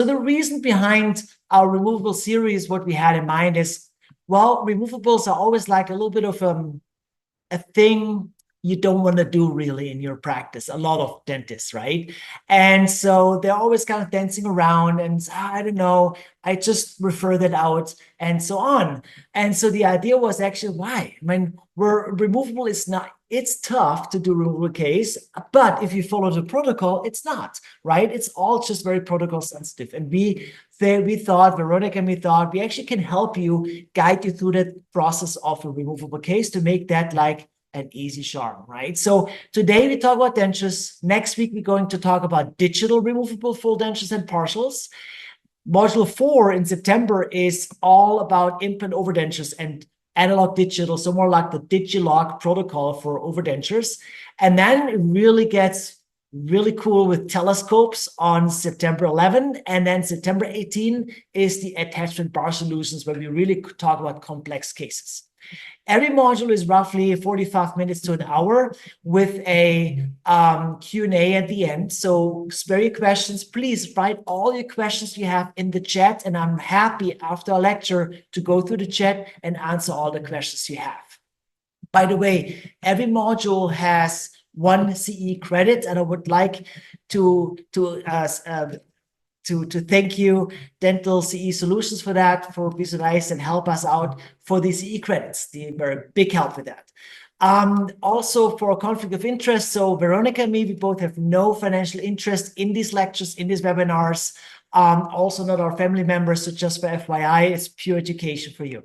So the reason behind our removable series, what we had in mind is, well, removables are always like a little bit of a thing you don't want to do really in your practice. A lot of dentists, right? And so they're always kind of dancing around and I don't know, I just refer that out and so on. And so the idea was actually why? I mean, removable is not, it's tough to do removable case, but if you follow the protocol, it's not, right? It's all just very protocol sensitive. And we thought, Veronica and we thought, we actually can help you, guide you through that process of a removable case to make that like an easy charm, right? So today we talk about dentures. Next week, we're going to talk about digital removable full dentures and partials. Module 4 in September is all about implant overdentures and analog digital, so more like the Digilog protocol for overdentures. And then it really gets really cool with telescopes on September 11. And then September 18 is the attachment bar solutions, where we really talk about complex cases. Every module is roughly 45 minutes to an hour with a Q&A at the end. So spare your questions. Please write all your questions you have in the chat. And I'm happy after a lecture to go through the chat and answer all the questions you have. By the way, every module has 1 CE credit, and I would like to thank you, Dental CE Solutions, for that, for being so nice and help us out for the CE credits. They were a big help with that. Also for conflict of interest, so Veronica and me, we both have no financial interest in these lectures, in these webinars, also not our family members, so just for FYI, it's pure education for you.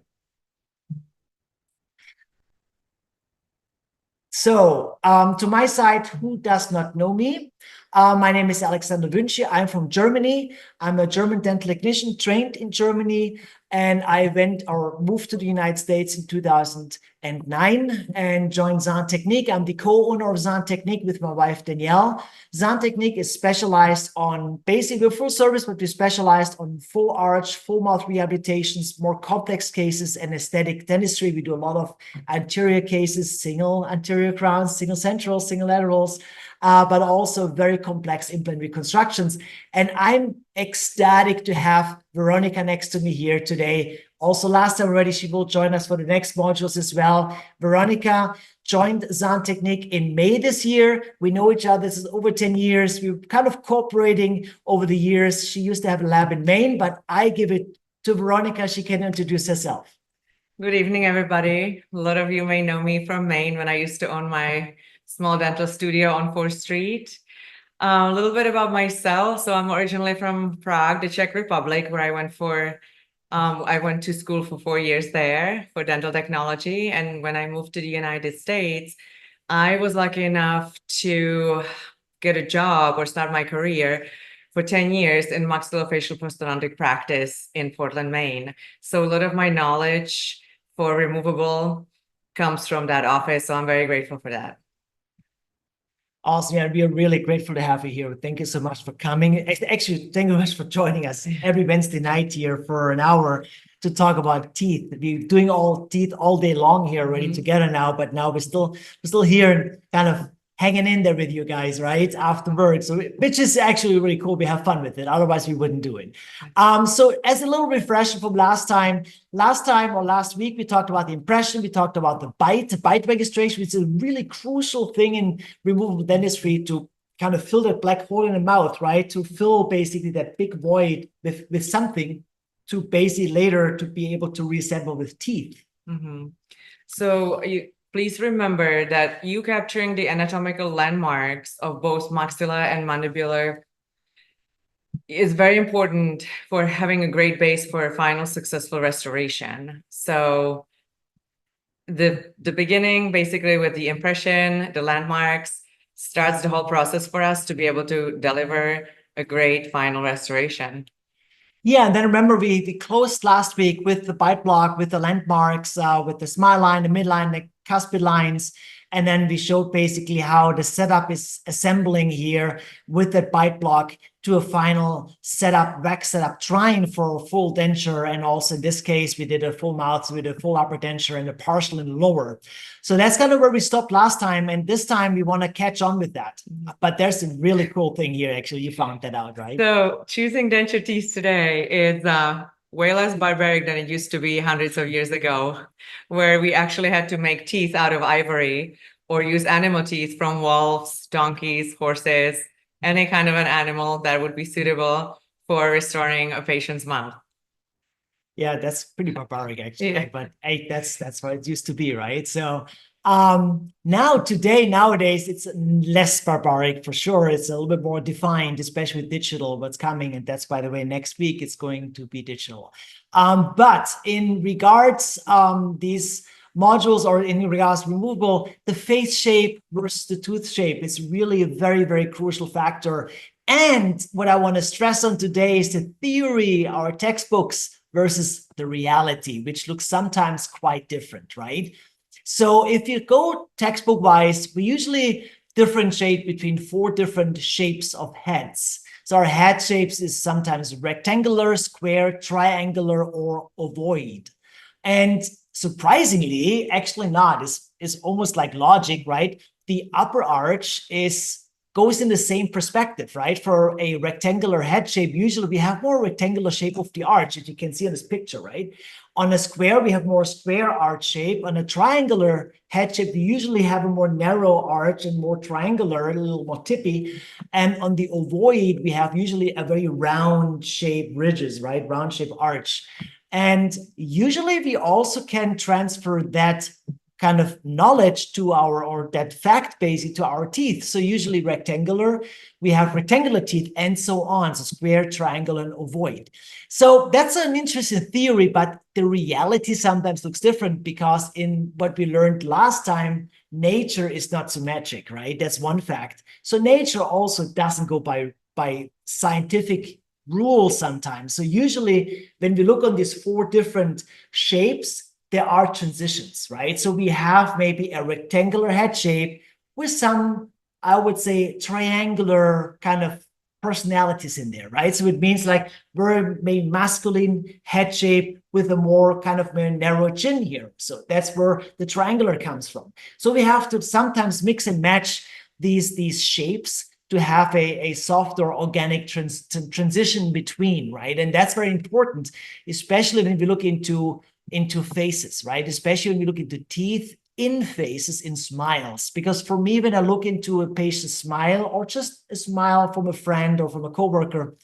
So to my side, who does not know me? My name is Alexander Wünsche. I'm from Germany. I'm a German dental technician trained in Germany, and I went or moved to the United States in 2009 and joined Zahntechnique. I'm the co-owner of Zahntechnique with my wife, Danielle. Zahntechnique is specialized on basically full service, but we specialized on full arch, full mouth rehabilitations, more complex cases, and aesthetic dentistry. We do a lot of anterior cases, single anterior crowns, single centrals, single laterals, but also very complex implant reconstructions. And I'm ecstatic to have Veronica next to me here today. Also, last time already, she will join us for the next modules as well. Veronica joined Zahntechnique in May this year. We know each other. This is over 10 years. We're kind of cooperating over the years. She used to have a lab in Maine, but I give it to Veronica. She can introduce herself. Good evening, everybody. A lot of you may know me from Maine when I used to own my small dental studio on 4th Street. A little bit about myself. So I'm originally from Prague, the Czech Republic, where I went to school for 4 years there for dental technology. And when I moved to the United States, I was lucky enough to get a job or start my career for 10 years in maxillofacial prosthodontic practice in Portland, Maine. So a lot of my knowledge for removable comes from that office. So I'm very grateful for that. Awesome. Yeah, we are really grateful to have you here. Thank you so much for coming. Actually, thank you very much for joining us every Wednesday night here for an hour to talk about teeth. We're doing all teeth all day long here already together now, but now we're still here and kind of hanging in there with you guys, right? After work. So, which is actually really cool. We have fun with it. Otherwise, we wouldn't do it. So as a little refresher from last week, we talked about the impression. We talked about the bite registration, which is a really crucial thing in removable dentistry to kind of fill that black hole in the mouth, right? To fill basically that big void with something to basically later to be able to reassemble with teeth. So please remember that you capturing the anatomical landmarks of both maxilla and mandibular is very important for having a great base for a final successful restoration. So the beginning, basically with the impression, the landmarks, starts the whole process for us to be able to deliver a great final restoration. Yeah, and then remember we closed last week with the bite block, with the landmarks, with the smile line, the midline, the cuspid lines. And then we showed basically how the setup is assembling here with that bite block to a final setup, wax setup, trying for a full denture. And also in this case, we did a full mouth with a full upper denture and a partial and lower. So that's kind of where we stopped last time. And this time we want to catch on with that. But there's a really cool thing here, actually. You found that out, right? So choosing denture teeth today is way less barbaric than it used to be hundreds of years ago, where we actually had to make teeth out of ivory or use animal teeth from wolves, donkeys, horses, any kind of an animal that would be suitable for restoring a patient's mouth. Yeah, that's pretty barbaric, actually. Yeah. But hey, that's what it used to be, right? So nowadays, it's less barbaric for sure. It's a little bit more defined, especially with digital, what's coming. And that's, by the way, next week, it's going to be digital. But in regards, these modules or in regards removable, the face shape versus the tooth shape is really a very, very crucial factor. And what I want to stress on today is the theory, our textbooks versus the reality, which looks sometimes quite different, right? So if you go textbook wise, we usually differentiate between 4 different shapes of heads. So our head shapes is sometimes rectangular, square, triangular, or ovoid. And surprisingly, actually not, is almost like logic, right? The upper arch goes in the same perspective, right? For a rectangular head shape, usually we have more rectangular shape of the arch, as you can see in this picture, right? On a square, we have more square arch shape. On a triangular head shape, we usually have a more narrow arch and more triangular, a little more tippy. And on the ovoid, we have usually a very round shape ridges, right? Round shape arch. And usually we also can transfer that kind of knowledge to or that fact basically to our teeth. So usually rectangular, we have rectangular teeth and so on. So square, triangle, and ovoid. So that's an interesting theory, but the reality sometimes looks different because in what we learned last time, nature is not symmetric, right? That's one fact. So nature also doesn't go by scientific rules sometimes. So usually when we look on these 4 different shapes, there are transitions, right? So we have maybe a rectangular head shape with some, I would say, triangular kind of personalities in there, right? So it means like very maybe masculine head shape with a more kind of narrow chin here. So that's where the triangular comes from. So we have to sometimes mix and match these shapes to have a softer organic transition between, right? And that's very important, especially when we look into faces, right? Especially when we look into teeth in faces, in smiles. Because for me, when I look into a patient's smile or just a smile from a friend or from a coworker,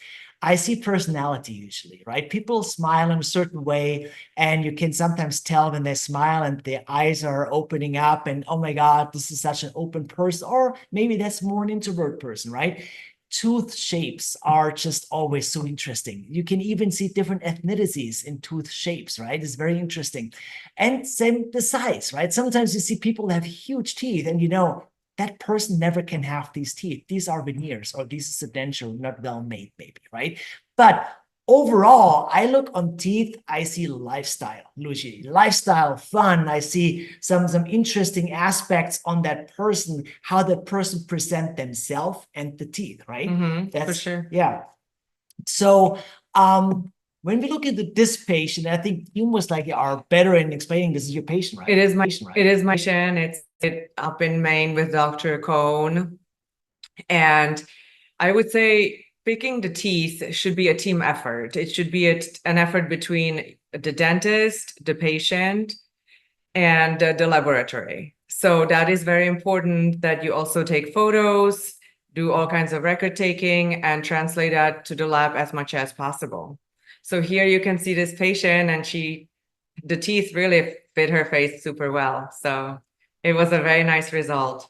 I see personality usually, right? People smile in a certain way, and you can sometimes tell when they smile and their eyes are opening up and, oh my God, this is such an open person, or maybe that's more an introvert person, right? Tooth shapes are just always so interesting. You can even see different ethnicities in tooth shapes, right? It's very interesting. And same the size, right? Sometimes you see people that have huge teeth and you know, that person never can have these teeth. These are veneers, or this is a denture not well made, maybe, right? But overall, I look on teeth, I see lifestyle, Lucy, lifestyle, fun. I see some interesting aspects on that person, how that person present themselves and the teeth, right? That's for sure. Yeah. So when we look into this patient, I think you most likely are better in explaining this is your patient, right? It is my patient. It's up in Maine with Dr. Cohn. And I would say picking the teeth should be a team effort. It should be an effort between the dentist, the patient, and the laboratory. So that is very important that you also take photos, do all kinds of record taking, and translate that to the lab as much as possible. So here you can see this patient, and the teeth really fit her face super well. So it was a very nice result.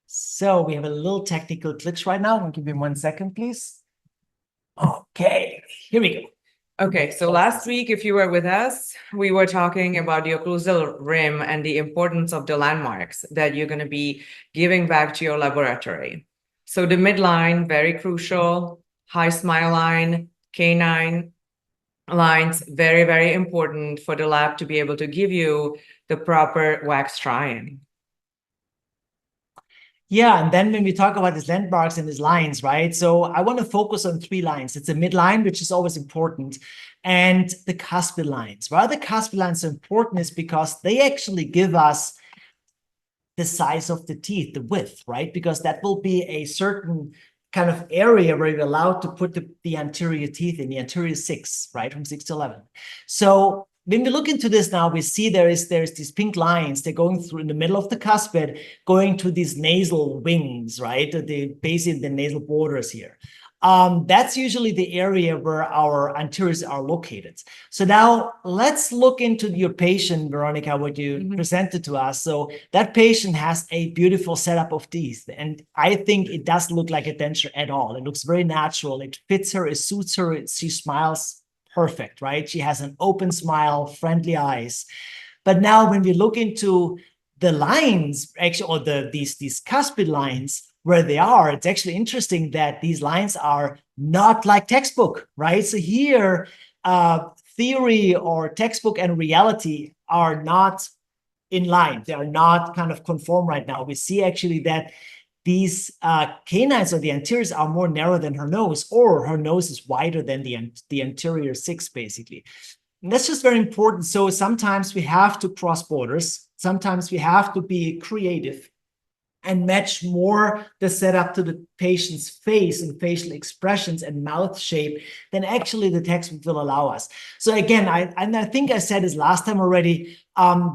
So we have a little technical glitch right now. I'll give me 1 second, please. Okay, here we go. Okay, so last week, if you were with us, we were talking about the occlusal rim and the importance of the landmarks that you're going to be giving back to your laboratory. So the midline, very crucial, high smile line, canine lines, very, very important for the lab to be able to give you the proper wax trying. Yeah, and then when we talk about these landmarks and these lines, right? So I want to focus on 3 lines. It's a midline, which is always important, and the cuspid lines. Why the cuspid lines are important is because they actually give us the size of the teeth, the width, right? Because that will be a certain kind of area where you're allowed to put the anterior teeth in, the anterior 6, right? From 6 to 11. So when we look into this now, we see there's these pink lines. They're going through in the middle of the cuspid, going to these nasal wings, right? Basically the nasal borders here. That's usually the area where our anteriors are located. So now let's look into your patient, Veronica, what you presented to us. So that patient has a beautiful setup of teeth, and I think it doesn't look like a denture at all. It looks very natural. It fits her, it suits her. She smiles perfect, right? She has an open smile, friendly eyes. But now when we look into the lines, actually, or these cuspid lines, where they are, it's actually interesting that these lines are not like textbook, right? So here, theory or textbook and reality are not in line. They are not kind of conform right now. We see actually that these canines or the anteriors are more narrow than her nose, or her nose is wider than the anterior 6, basically. And that's just very important. So sometimes we have to cross borders. Sometimes we have to be creative and match more the setup to the patient's face and facial expressions and mouth shape than actually the textbook will allow us. So again, I think I said this last time already,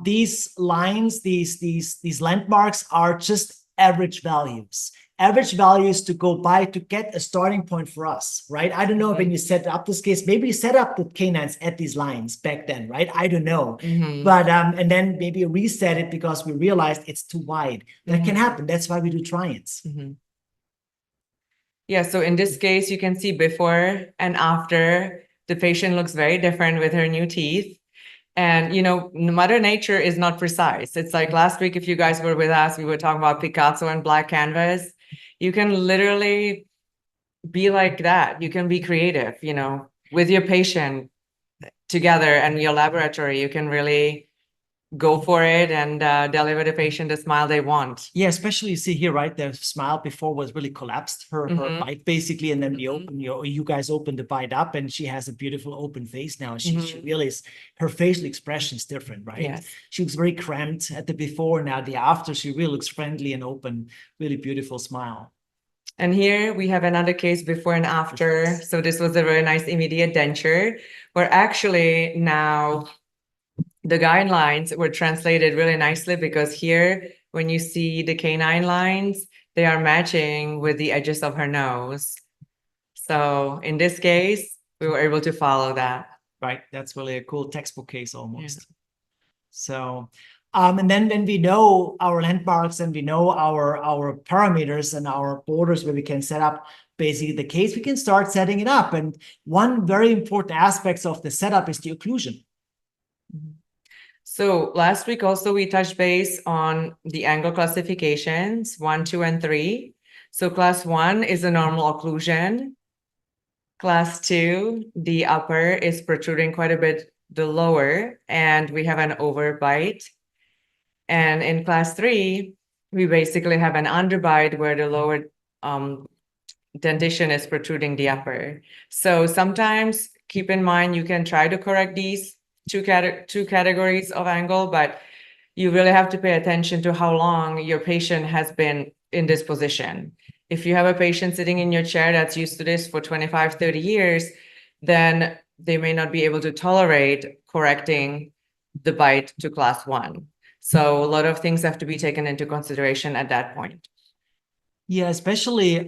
these lines, these landmarks are just average values. Average values to go by to get a starting point for us, right? I don't know when you set up this case, maybe you set up the canines at these lines back then, right? I don't know. But and then maybe reset it because we realized it's too wide. That can happen. That's why we do try-ins. Yeah, so in this case, you can see before and after. The patient looks very different with her new teeth. And, you know, Mother Nature is not precise. It's like last week, if you guys were with us, we were talking about Picasso and black canvas. You can literally be like that. You can be creative, you know, with your patient together and your laboratory. You can really go for it and deliver the patient the smile they want. Yeah, especially you see here, right? The smile before was really collapsed, her bite basically, and then we open you guys open the bite up, and she has a beautiful open face now. She really is, her facial expression is different, right? Yes. She was very cramped at the before, now the after, she really looks friendly and open, really beautiful smile. And here we have another case before and after. So this was a very nice immediate denture, where actually now the guidelines were translated really nicely, because here, when you see the canine lines, they are matching with the edges of her nose. So in this case, we were able to follow that. Right, that's really a cool textbook case almost. Yeah. So, and then when we know our landmarks and we know our parameters and our borders where we can set up basically the case, we can start setting it up. And one very important aspect of the setup is the occlusion. So last week also we touched base on the angle classifications 1, 2, and 3. So class 1 is a normal occlusion. Class 2, the upper is protruding quite a bit the lower, and we have an overbite. And in class 3, we basically have an underbite where the lower dentition is protruding the upper. So sometimes keep in mind, you can try to correct these two categories of angle, but you really have to pay attention to how long your patient has been in this position. If you have a patient sitting in your chair that's used to this for 25, 30 years, then they may not be able to tolerate correcting the bite to class 1. So a lot of things have to be taken into consideration at that point. Yeah, especially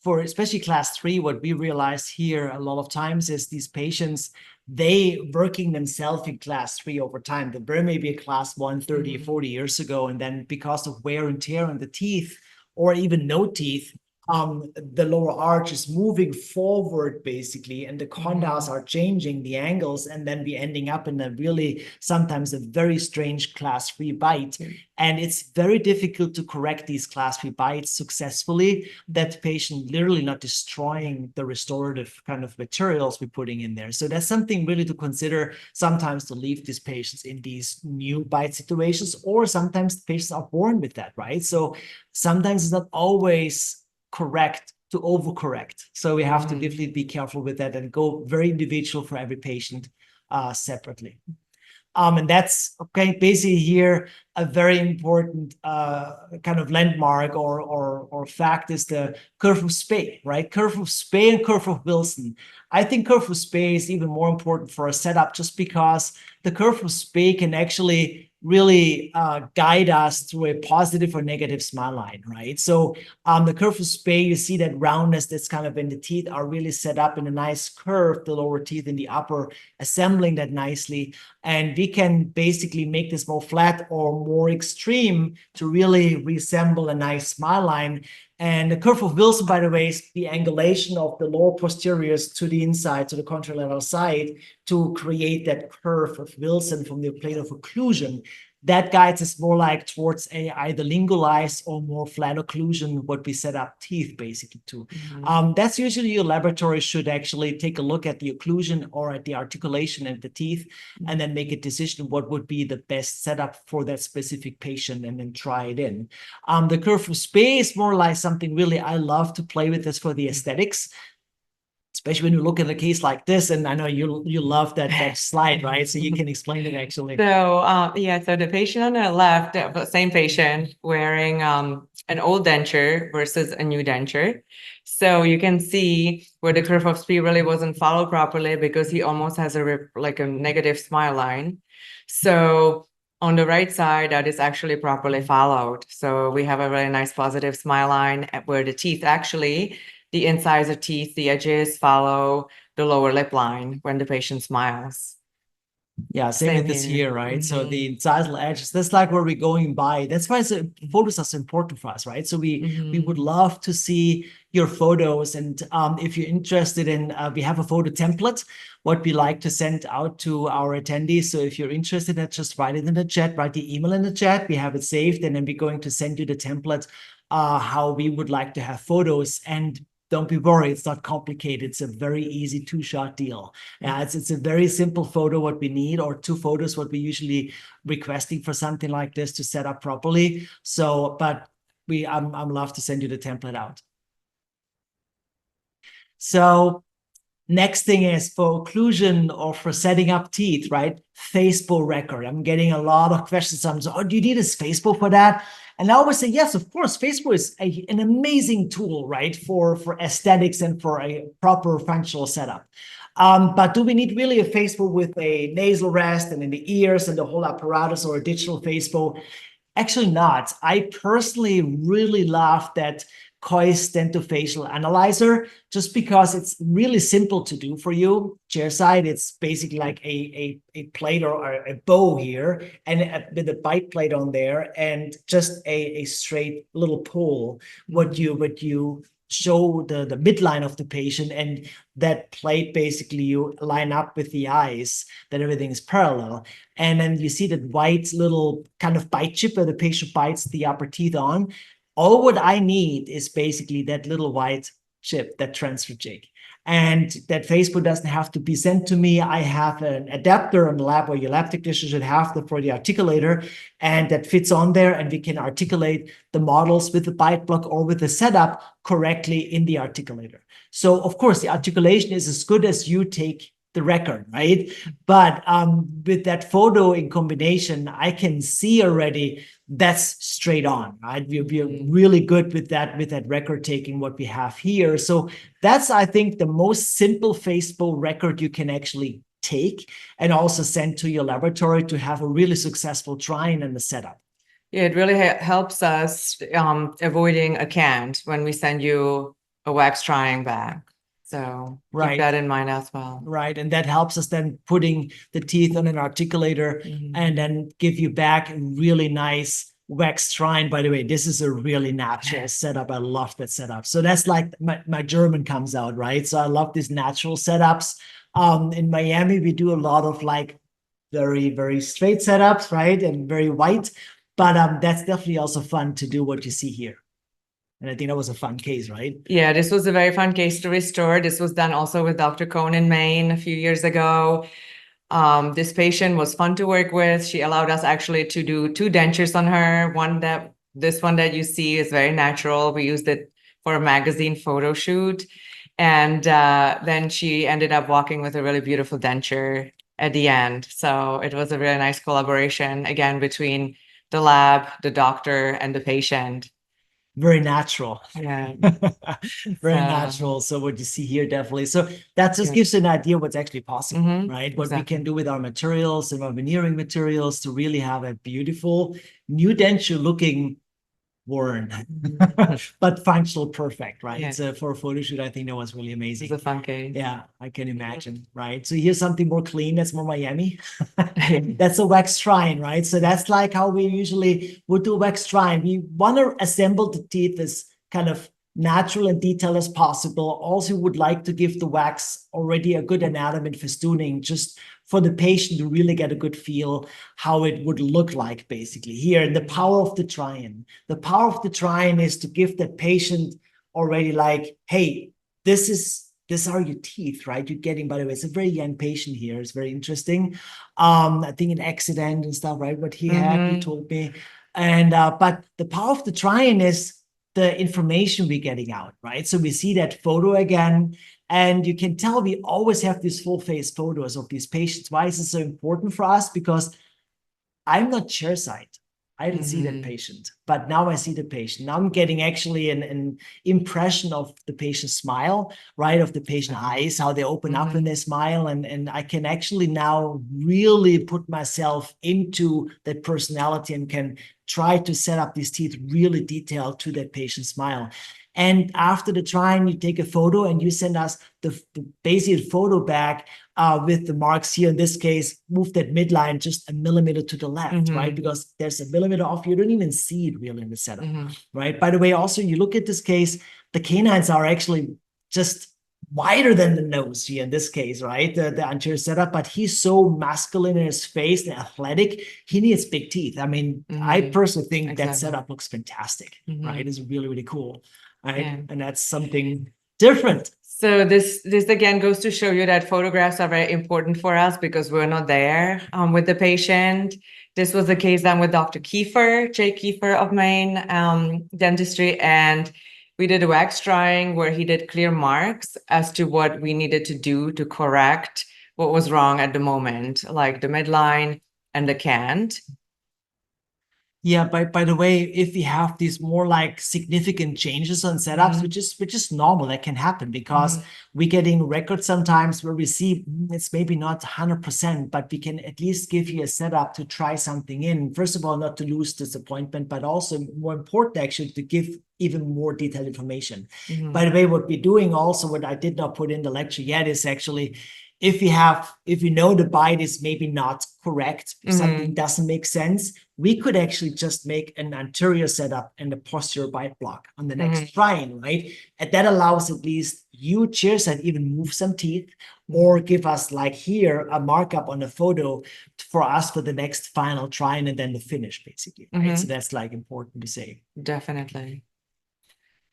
for especially class 3, what we realize here a lot of times is these patients, they working themselves in class 3 over time. They were maybe a class 1 30, 40 years ago, and then because of wear and tear on the teeth, or even no teeth, the lower arch is moving forward basically, and the condyles are changing the angles, and then we ending up in a really sometimes a very strange class 3 bite. And it's very difficult to correct these class 3 bites successfully, that patient literally not destroying the restorative kind of materials we're putting in there. So that's something really to consider sometimes, to leave these patients in these new bite situations, or sometimes patients are born with that, right? So sometimes it's not always correct to overcorrect. So we have to definitely be careful with that and go very individual for every patient separately. And that's okay. Basically here, a very important kind of landmark or fact is the curve of Spey, right? Curve of Spey and curve of Wilson. I think curve of Spey is even more important for a setup, just because the curve of Spey can actually really guide us through a positive or negative smile line, right? So the curve of Spey, you see that roundness that's kind of in the teeth are really set up in a nice curve, the lower teeth and the upper, assembling that nicely. And we can basically make this more flat or more extreme to really resemble a nice smile line. And the curve of Wilson, by the way, is the angulation of the lower posteriors to the inside, to the contralateral side, to create that curve of Wilson from the plane of occlusion. That guides us more like towards a either lingualized or more flat occlusion, what we set up teeth basically to. That's usually your laboratory should actually take a look at the occlusion or at the articulation of the teeth, and then make a decision what would be the best setup for that specific patient, and then try it in. The curve of Spey is more like something really I love to play with this for the aesthetics, especially when you look at a case like this. And I know you love that slide, right? So you can explain it actually. So yeah, so the patient on the left, the same patient wearing an old denture versus a new denture. So you can see where the curve of Spey really wasn't followed properly, because he almost has like a negative smile line. So on the right side, that is actually properly followed. So we have a really nice positive smile line where the teeth actually, the insides of teeth, the edges follow the lower lip line when the patient smiles. Yeah, same with this here, right? So the incisal edges, that's like where we're going by. That's why photos are so important for us, right? So we would love to see your photos. And if you're interested in, we have a photo template, what we like to send out to our attendees. So if you're interested, just write it in the chat, write the email in the chat. We have it saved, and then we're going to send you the template, how we would like to have photos. And don't be worried, it's not complicated. It's a very easy 2-shot deal. It's a very simple photo what we need, or 2 photos what we usually requesting for something like this to set up properly. So, but I'm love to send you the template out. So next thing is for occlusion or for setting up teeth, right? Facebow record. I'm getting a lot of questions. I'm saying, oh, do you need a Facebow for that? And I always say, yes, of course. Facebow is an amazing tool, right, for aesthetics and for a proper functional setup. But do we need really a Facebow with a nasal rest and in the ears and the whole apparatus, or a digital Facebow? Actually not. I personally really love that Kois dentofacial analyzer, just because it's really simple to do for you. Chairside, it's basically like a plate or a bow here, and with a bite plate on there, and just a straight little pull. What you show the midline of the patient, and that plate basically you line up with the eyes, that everything is parallel. And then you see that white little kind of bite chip where the patient bites the upper teeth on. All what I need is basically that little white chip, that transfer jig. And that Facebow doesn't have to be sent to me. I have an adapter in the lab, or your lab technician should have for the articulator, and that fits on there, and we can articulate the models with the bite block or with the setup correctly in the articulator. So of course, the articulation is as good as you take the record, right? But with that photo in combination, I can see already that's straight on, right? We're really good with that record taking what we have here. So that's, I think, the most simple Facebow record you can actually take and also send to your laboratory to have a really successful trying and the setup. Yeah, it really helps us avoiding a cant when we send you a wax trying back. So keep that in mind as well. Right. And that helps us then putting the teeth on an articulator and then give you back a really nice wax shrine, by the way, this is a really natural setup. I love that setup. So that's like my German comes out, right? So I love these natural setups. In Miami, we do a lot of like very, very straight setups, right? And very white. But that's definitely also fun to do what you see here. And I think that was a fun case, right? Yeah, this was a very fun case to restore. This was done also with Dr. Cohn in Maine a few years ago. This patient was fun to work with. She allowed us actually to do 2 dentures on her. This one that you see is very natural. We used it for a magazine photo shoot. And then she ended up walking with a really beautiful denture at the end. So it was a really nice collaboration, again, between the lab, the doctor, and the patient. Very natural. Yeah. Very natural. So what you see here, definitely. So that just gives you an idea what's actually possible, right? What we can do with our materials and our veneering materials to really have a beautiful new denture looking worn, but functional perfect, right? Yeah. So for a photo shoot, I think that was really amazing. It's a fun case. Yeah, I can imagine, right? So here's something more clean. That's more Miami. That's a wax shrine, right? So that's like how we usually would do wax shrine. We want to assemble the teeth as kind of natural and detailed as possible. Also would like to give the wax already a good anatomy and festooning, just for the patient to really get a good feel how it would look like basically here. And the power of the try-in. The power of the try-in is to give the patient already like, hey, these are your teeth, right? You're getting, by the way, it's a very young patient here. It's very interesting. I think an accident and stuff, right? What he had, he told me. And but the power of the try-in is the information we're getting out, right? So we see that photo again, and you can tell we always have these full face photos of these patients. Why is it so important for us? Because I'm not chairside. I didn't see that patient, but now I see the patient. Now I'm getting actually an impression of the patient's smile, right? Of the patient eyes, how they open up when they smile. And I can actually now really put myself into that personality and can try to set up these teeth really detailed to that patient's smile. And after the try-in, you take a photo and you send us the basic photo back with the marks here. In this case, move that midline just a millimeter to the left, right? Because there's a millimeter off. You don't even see it really in the setup, right? By the way, also, you look at this case, the canines are actually just wider than the nose here in this case, right? The anterior setup, but he's so masculine in his face and athletic. He needs big teeth. I mean, I personally think that setup looks fantastic, right? It's really, really cool, right? Yeah. And that's something different. So this again goes to show you that photographs are very important for us because we're not there with the patient. This was the case done with Dr. Kiefer, Jay Kiefer of Maine Dentistry, and we did a wax drying where he did clear marks as to what we needed to do to correct what was wrong at the moment, like the midline and the cant. Yeah, by the way, if we have these more like significant changes on setups, which is normal, that can happen because we're getting records sometimes where we see it's maybe not 100%, but we can at least give you a setup to try something in. First of all, not to lose disappointment, but also more important actually to give even more detailed information. By the way, what we're doing also, what I did not put in the lecture yet, is actually if we know the bite is maybe not correct, something doesn't make sense, we could actually just make an anterior setup and a posterior bite block on the next try-in, right? And that allows at least you chairside even move some teeth or give us like here a markup on the photo for us for the next final try-in and then the finish basically, right? So that's like important to say. Definitely.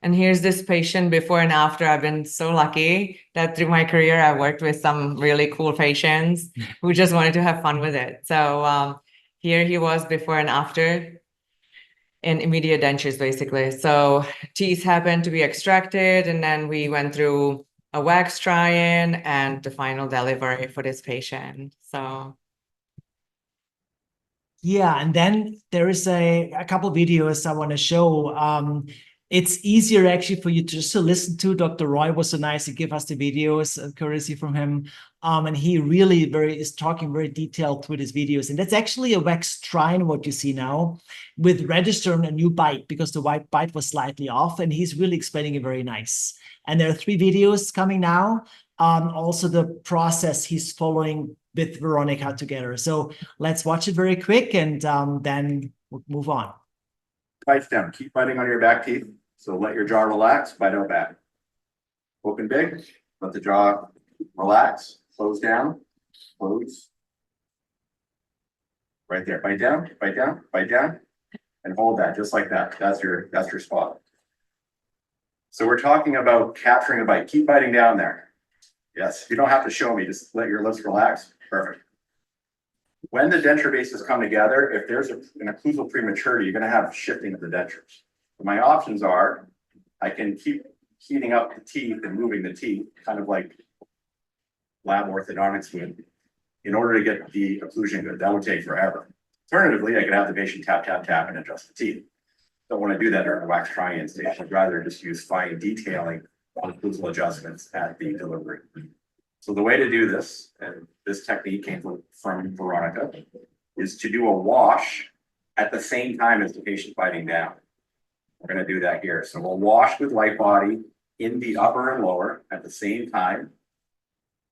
And here's this patient before and after. I've been so lucky that through my career, I worked with some really cool patients who just wanted to have fun with it. So here he was before and after in immediate dentures, basically. So teeth happened to be extracted, and then we went through a wax try-in and the final delivery for this patient. So yeah, and then there is a couple videos I want to show. It's easier actually for you to just to listen to. Dr. Roy was so nice to give us the videos, courtesy from him. And he really is talking very detailed through his videos. And that's actually a wax try-in, what you see now, with register and a new bite, because the white bite was slightly off, and he's really explaining it very nice. And there are 3 videos coming now. Also the process he's following with Veronica together. So let's watch it very quick, and then we'll move on. bites down. Keep biting on your back teeth. So let your jaw relax, bite out back. Open big, let the jaw relax, close down, close. Right there, bite down, bite down, bite down, and hold that just like that. That's your spot. So we're talking about capturing a bite. Keep biting down there. Yes, you don't have to show me, just let your lips relax. Perfect. When the denture bases come together, if there's an occlusal prematurity, you're going to have shifting of the dentures. My options are, I can keep heating up the teeth and moving the teeth, kind of like lab orthodontics would, in order to get the occlusion good. That would take forever. Alternatively, I could have the patient tap, tap, tap and adjust the teeth. Don't want to do that during the wax try-in stage. I'd rather just use fine detailing on occlusal adjustments at the delivery. So the way to do this, and this technique came from Veronica, is to do a wash at the same time as the patient biting down. We're going to do that here. So we'll wash with light body in the upper and lower at the same time,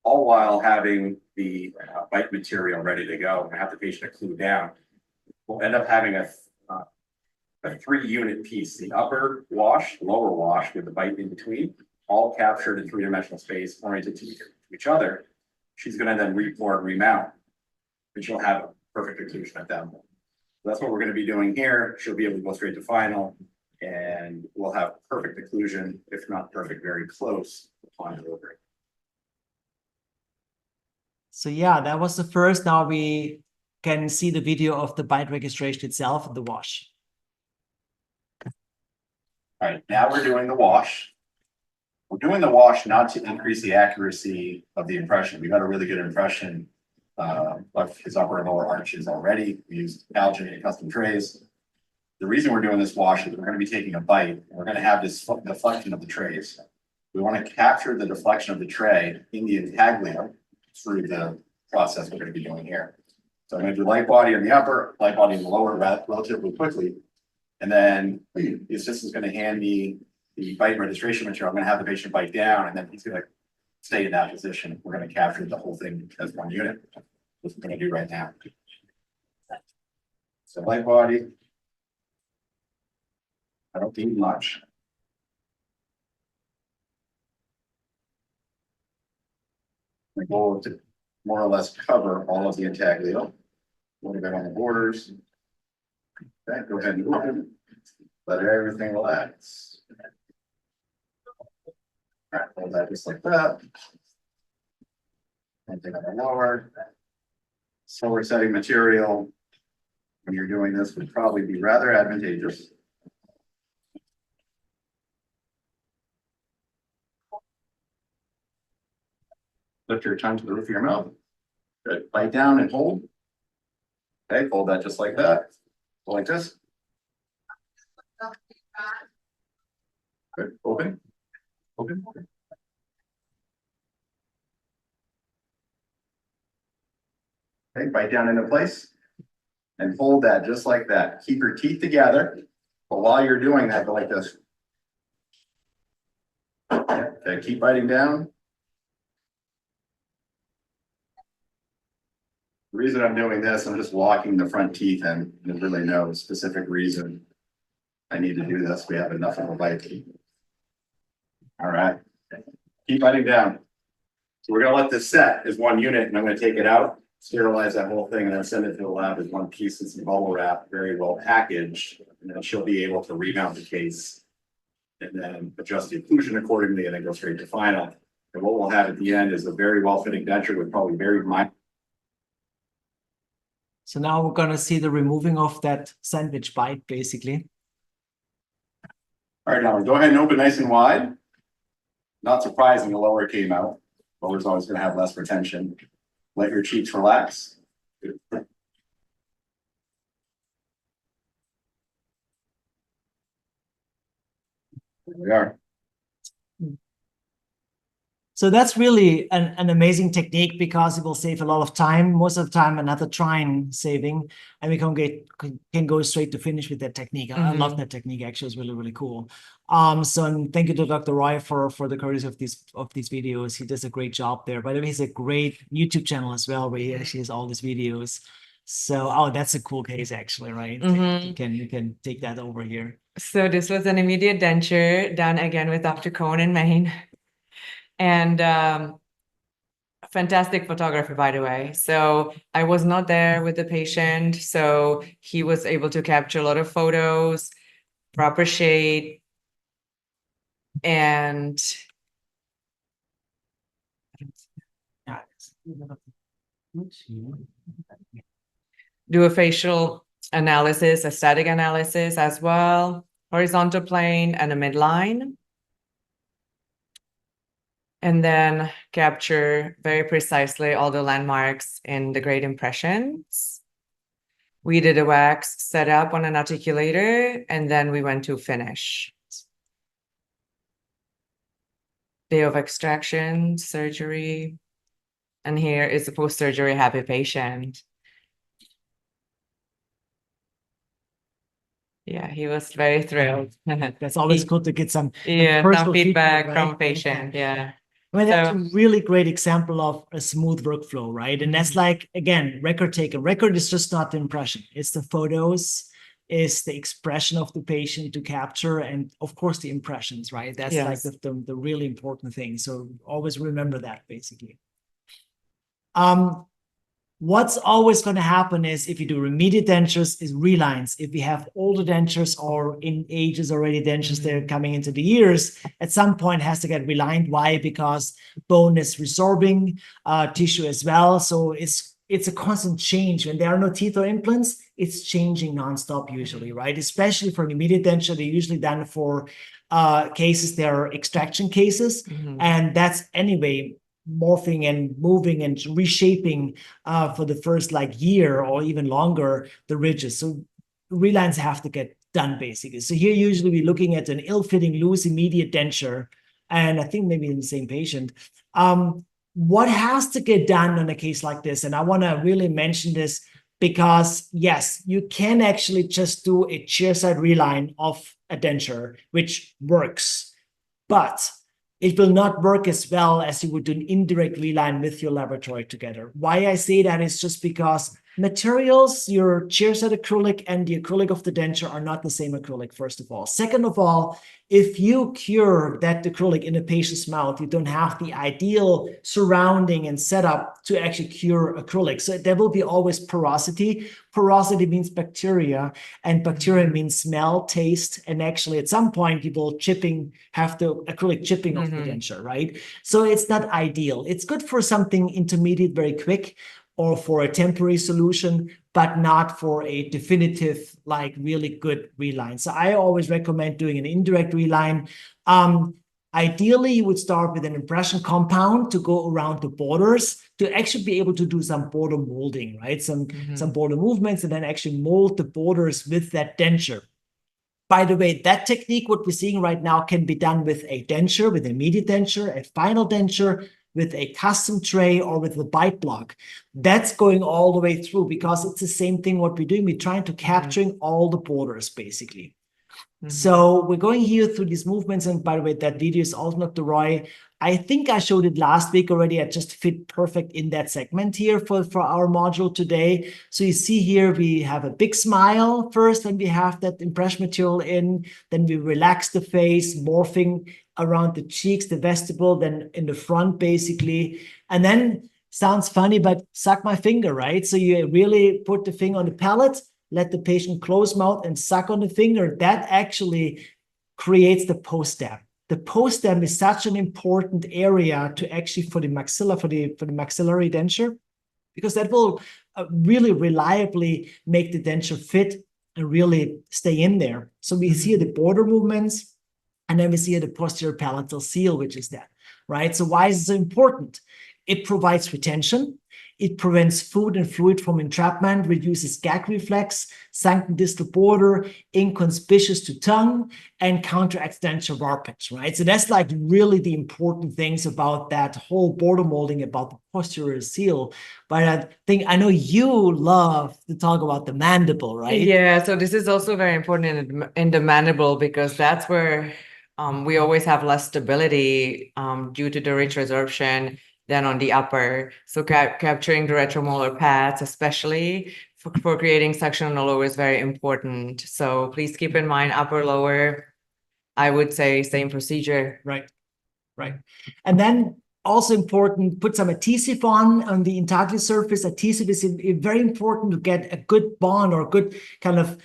all while having the bite material ready to go and have the patient occlude down. We'll end up having a 3-unit piece, the upper wash, lower wash with the bite in between, all captured in 3-dimensional space oriented to each other. She's going to then re-pour and remount, and she'll have a perfect occlusion at that point. So that's what we're going to be doing here. She'll be able to go straight to final, and we'll have perfect occlusion, if not perfect, very close upon delivery. So yeah, that was the first. Now we can see the video of the bite registration itself and the wash. All right, now we're doing the wash. We're doing the wash not to increase the accuracy of the impression. We got a really good impression of his upper and lower arches already. We used alginate custom trays. The reason we're doing this wash is we're going to be taking a bite, and we're going to have this deflection of the trays. We want to capture the deflection of the tray in the intaglio through the process we're going to be doing here. So I'm going to do light body in the upper, light body in the lower relatively quickly. And then the assistant's going to hand me the bite registration material. I'm going to have the patient bite down, and then he's going to stay in that position. We're going to capture the whole thing as one unit. That's what we're going to do right now. So light body. I don't need much. My goal is to more or less cover all of the intaglio. A little bit on the borders. Okay, go ahead and open. Let everything relax. All right, hold that just like that. And take on the lower. Slower setting material when you're doing this would probably be rather advantageous. Lift your tongue to the roof of your mouth. Good. Bite down and hold. Okay, hold that just like that. Go like this. Good. Open. Open. Okay, bite down into place. And hold that just like that. Keep your teeth together. But while you're doing that, go like this. Okay, keep biting down. The reason I'm doing this, I'm just locking the front teeth in. There's really no specific reason I need to do this. We have enough of a bite. All right. Keep biting down. So we're going to let this set as one unit, and I'm going to take it out, sterilize that whole thing, and then send it to the lab as one piece in some bubble wrap, very well packaged. And then she'll be able to remount the case and then adjust the occlusion accordingly, and then go straight to final. And what we'll have at the end is a very well-fitting denture with probably very minor. So now we're going to see the removing of that sandwich bite, basically. All right, now go ahead and open nice and wide. Not surprising, the lower came out. Lower's always going to have less retention. Let your cheeks relax. There we are. So that's really an amazing technique because it will save a lot of time. Most of the time, another try-in saving, and we can go straight to finish with that technique. I love that technique. Actually, it's really, really cool. And thank you to Dr. Roy for the courtesy of these videos. He does a great job there. By the way, he's a great YouTube channel as well, where he actually has all these videos. So, oh, that's a cool case actually, right? You can take that over here. So this was an immediate denture done again with Dr. Cohen in Maine. And fantastic photography, by the way. So I was not there with the patient, so he was able to capture a lot of photos, proper shade, and do a facial analysis, a static analysis as well, horizontal plane and a midline. And then capture very precisely all the landmarks in the great impressions. We did a wax setup on an articulator, and then we went to finish. Day of extraction, surgery. And here is the post-surgery happy patient. Yeah, he was very thrilled. That's always good to get some some personal feedback right? from patient. Yeah. I mean, that's So- a really great example of a smooth workflow, right? And that's like, again, record taken. Record is just not the impression. It's the photos, it's the expression of the patient to capture, and of course the impressions, right? That's like Yes. the really important thing. So always remember that, basically. What's always going to happen is if you do remediate dentures is relines. If we have older dentures or in ages already dentures, they're coming into the years, at some point has to get relined. Why? Because bone is resorbing tissue as well. So it's a constant change. When there are no teeth or implants, it's changing nonstop usually, right? Especially for an immediate denture, they're usually done for cases, there are extraction cases. And that's anyway morphing and moving and reshaping for the first like year or even longer the ridges. So relines have to get done basically. So here usually we're looking at an ill-fitting loose immediate denture, and I think maybe in the same patient. What has to get done in a case like this? And I want to really mention this because yes, you can actually just do a chairside reline of a denture, which works, but it will not work as well as you would do an indirect reline with your laboratory together. Why I say that is just because materials, your chairside acrylic and the acrylic of the denture are not the same acrylic, first of all. Second of all, if you cure that acrylic in a patient's mouth, you don't have the ideal surrounding and setup to actually cure acrylic. So there will be always porosity. Porosity means bacteria, and bacteria means smell, taste, and actually at some point people have the acrylic chipping off the denture, right? So it's not ideal. It's good for something intermediate, very quick, or for a temporary solution, but not for a definitive, like really good reline. So I always recommend doing an indirect reline. Ideally, you would start with an impression compound to go around the borders to actually be able to do some border molding, right? Some border movements and then actually mold the borders with that denture. By the way, that technique, what we're seeing right now, can be done with a denture, with an immediate denture, a final denture, with a custom tray, or with a bite block. That's going all the way through because it's the same thing what we're doing. We're trying to capturing all the borders, basically. So we're going here through these movements. And by the way, that video is also not the Roy. I think I showed it last week already. I just fit perfect in that segment here for our module today. So you see here, we have a big smile first when we have that impression material in, then we relax the face, morphing around the cheeks, the vestibule, then in the front basically. And then sounds funny, but suck my finger, right? So you really put the finger on the palate, let the patient close mouth and suck on the finger. That actually creates the post-stem. The post-stem is such an important area to actually for the maxilla, for the maxillary denture, because that will really reliably make the denture fit and really stay in there. So we see the border movements, and then we see the posterior palatal seal, which is that, right? So why is it so important? It provides retention. It prevents food and fluid from entrapment, reduces gag reflex, sunken distal border, inconspicuous to tongue, and counteracts denture warpage, right? So that's like really the important things about that whole border molding, about the posterior seal. But I know you love to talk about the mandible, right? Yeah, so this is also very important in the mandible because that's where we always have less stability due to the rich resorption than on the upper. So capturing the retromolar pads, especially for creating section on the lower is very important. So please keep in mind upper, lower. I would say same procedure. Right. And then also important, put some adhesive on the intactly surface. Adhesive is very important to get a good bond or good kind of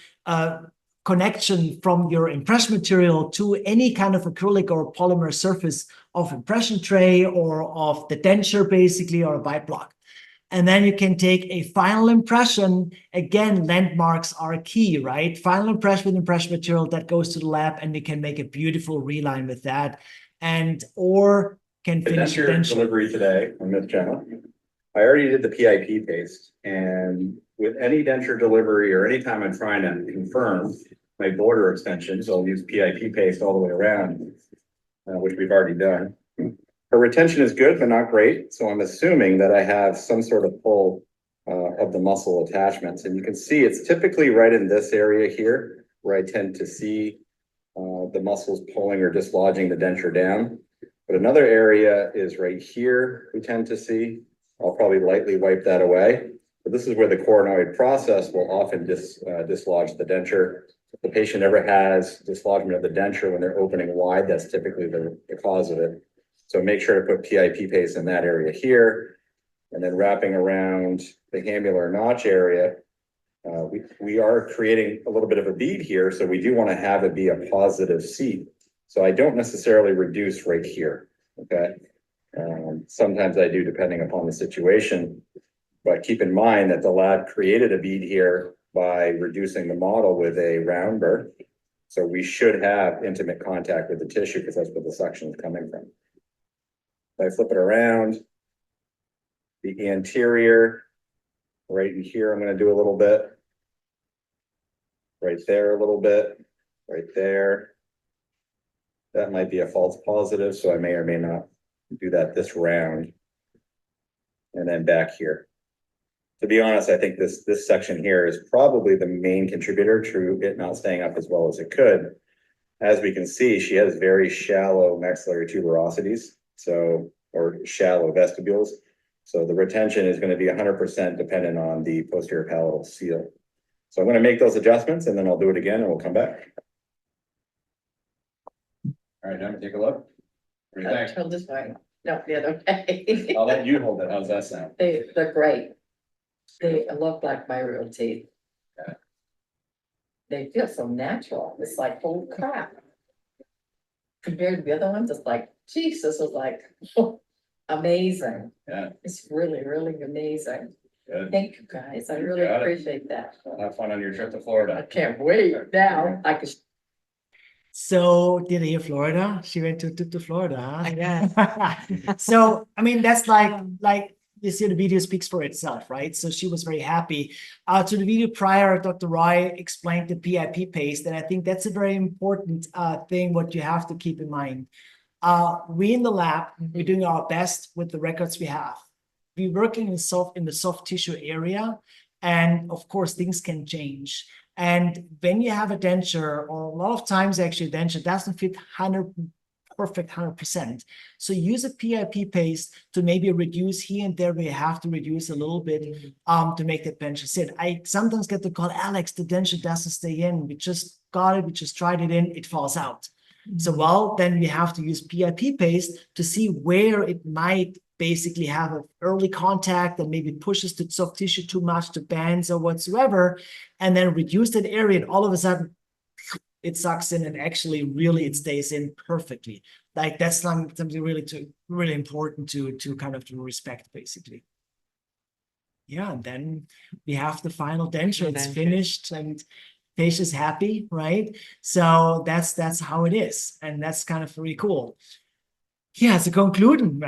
connection from your impression material to any kind of acrylic or polymer surface of impression tray or of the denture, basically, or a bite block. And then you can take a final impression. Again, landmarks are key, right? Final impression with impression material that goes to the lab, and you can make a beautiful reline with that. And or can finish the denture delivery today on Myth Channel. I already did the PIP paste, and with any denture delivery or anytime I'm trying to confirm my border extensions, I'll use PIP paste all the way around, which we've already done. Her retention is good, but not great. So I'm assuming that I have some sort of pull of the muscle attachments. And you can see it's typically right in this area here where I tend to see the muscles pulling or dislodging the denture down. But another area is right here we tend to see. I'll probably lightly wipe that away. But this is where the coronoid process will often dislodge the denture. If the patient ever has dislodgement of the denture when they're opening wide, that's typically the cause of it. So make sure to put PIP paste in that area here. And then wrapping around the hamular notch area, we are creating a little bit of a bead here. So we do want to have it be a positive seat. So I don't necessarily reduce right here, okay? Sometimes I do depending upon the situation. But keep in mind that the lab created a bead here by reducing the model with a round burr. So we should have intimate contact with the tissue because that's where the suction is coming from. If I flip it around, the anterior, right in here, I'm going to do a little bit. Right there a little bit, right there. That might be a false positive, so I may or may not do that this round. And then back here. To be honest, I think this section here is probably the main contributor to it not staying up as well as it could. As we can see, she has very shallow maxillary tuberosities, so, or shallow vestibules. So the retention is going to be 100% dependent on the posterior palatal seal. So I'm going to make those adjustments and then I'll do it again and we'll come back. All right, Emma, take a look. What do you think? Hold this way. No, the other way. I'll let you hold it. How's that sound? They're great. They look like my real teeth. Yeah. They feel so natural. It's like, holy crap. Compared to the other ones, it's like, geez, this is like amazing. Yeah. It's really, really amazing. Good. Thank you, guys. I really got it. appreciate that. Have fun on your trip to I Florida. can't wait now. I could. So did you hear Florida? She went to Florida, huh? I guess. So, I mean, that's like you see the video speaks for itself, right? So she was very happy. To the video prior, Dr. Roy explained the PIP paste, and I think that's a very important thing what you have to keep in mind. We in the lab, we're doing our best with the records we have. We're working in the soft tissue area, and of course, things can change. And when you have a denture, or a lot of times actually a denture doesn't fit 100%. So use a PIP paste to maybe reduce here and there. We have to reduce a little bit to make the denture sit. I sometimes get the call, Alex, the denture doesn't stay in. We just got it. We just tried it in. It falls out. So, well, then we have to use PIP paste to see where it might basically have an early contact and maybe pushes the soft tissue too much to bands or whatsoever, and then reduce that area, and all of a sudden it sucks in, and actually really it stays in perfectly. Like that's something really important to kind of to respect, basically. Yeah, and then we have the final denture. It's finished and patient's happy, right? So that's how it is, and that's kind of really cool. Yeah, it's a conclusion.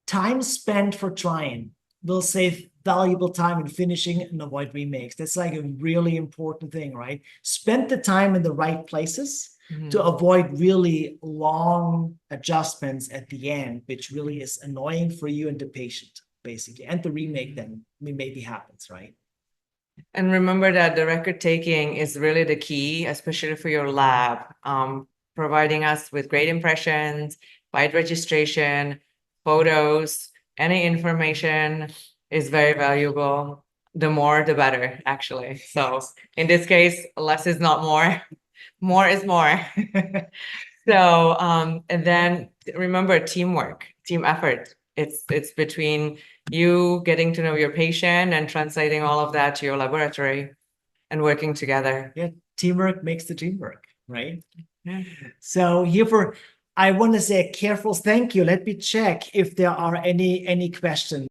Time spent for trying will save valuable time in finishing and avoid remakes. That's like a really important thing, right? Spend the time in the right places to avoid really long adjustments at the end, which really is annoying for you and the patient, basically. And the remake then maybe happens, right? And remember that the record taking is really the key, especially for your lab. Providing us with great impressions, bite registration, photos, any information is very valuable. The more, the better, actually. So in this case, less is not more, more is more. So, and then remember teamwork, team effort. It's between you getting to know your patient and translating all of that to your laboratory and working together. Yeah, teamwork makes the dream work, right? Yeah. So I want to say a careful thank you. Let me check if there are any questions.